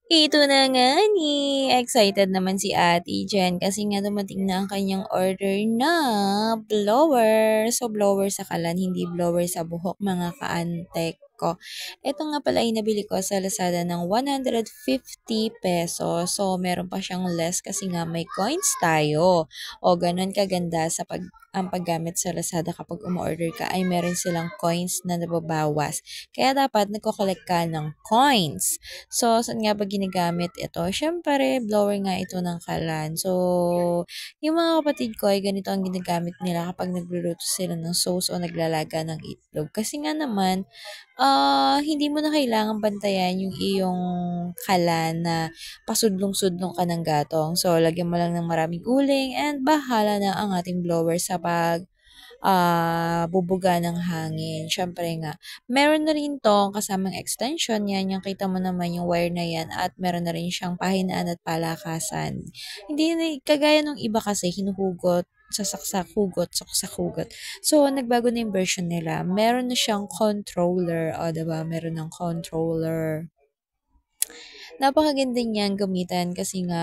Ito na nga ni, excited naman si Ate Jen kasi nga dumating na ang kanyang order na blower. So, blower sa kalan, hindi blower sa buhok mga kaantek ko. Ito nga pala ay nabili ko sa Lazada ng 150 pesos. So, meron pa siyang less kasi nga may coins tayo. O, ganun kaganda sa ang paggamit sa Lazada kapag umorder ka ay meron silang coins na nababawas. Kaya dapat nagko-collect ka ng coins. So, saan nga ba ginagamit ito? Siyempre, blower nga ito ng kalan. So, yung mga kapatid ko ay ganito ang ginagamit nila kapag nagluluto sila ng sauce o naglalaga ng itlog. Kasi nga naman, hindi mo na kailangan bantayan yung iyong kalan na pasudlong-sudlong ka ng gatong. So, lagyan mo lang ng maraming uling and bahala na ang ating blower sa bubuga ng hangin. Siyempre nga, meron na rin 'tong kasamang extension, 'yan yung kita mo naman yung wire na 'yan at meron na rin siyang pahinaan at palakasan. Hindi na kagaya nung iba kasi hinuhugot, sasaksak-hugot, saksak-hugot. So, nagbago na yung version nila. Meron na siyang controller, o 'di ba, meron ng controller. Napakaganda niyang gamitan kasi nga,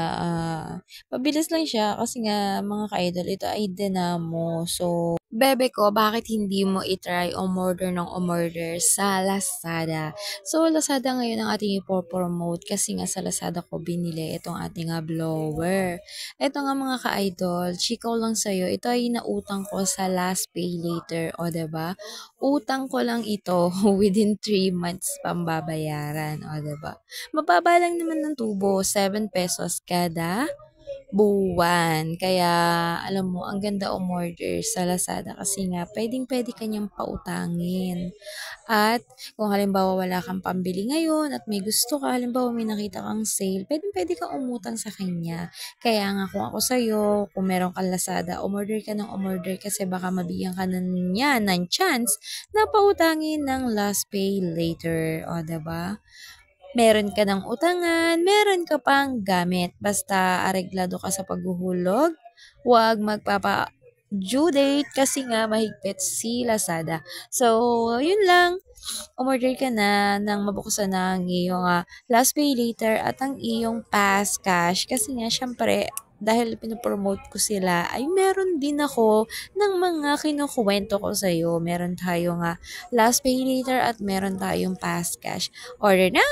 mabilis lang siya kasi nga mga ka-idol ito ay dinamo. So, bebe ko, bakit hindi mo i-try umorder ng umorder sa Lazada? So, Lazada ngayon ang ating ipo-promote kasi nga sa Lazada ko binili itong ating blower. Ito nga mga ka-idol, chiko lang sa'yo, ito ay nautang ko sa last pay later, o 'di ba? Utang ko lang ito within 3 months pambabayaran, o 'di ba? Mababa lang naman ng tubo, 7 pesos kada buwan. Kaya alam mo, ang ganda umorder sa Lazada kasi nga puwedeng-puwede ka niyang pautangin. At kung halimbawa wala kang pambili ngayon at may gusto ka, halimbawa may nakita kang sale, puwedeng-puwede kang umutang sa kanya. Kaya nga kung ako sa'yo, kung meron kang Lazada, umorder ka ng umorder kasi baka mabigyan ka na niya ng chance na pautangin ng last pay later, o 'di ba? Meron ka ng utangan, meron ka pang gamit. Basta areglado ka sa paghuhulog, huwag magpapa-due date kasi nga mahigpit si Lazada. So, yun lang. Umorder ka na nang mabuksan na ang iyong last pay later at ang iyong fast cash. Kasi nga, syempre, dahil pinopromote ko sila, ay meron din ako ng mga kinukuwento ko sa'yo. Meron tayong last pay later at meron tayong fast cash. Order na!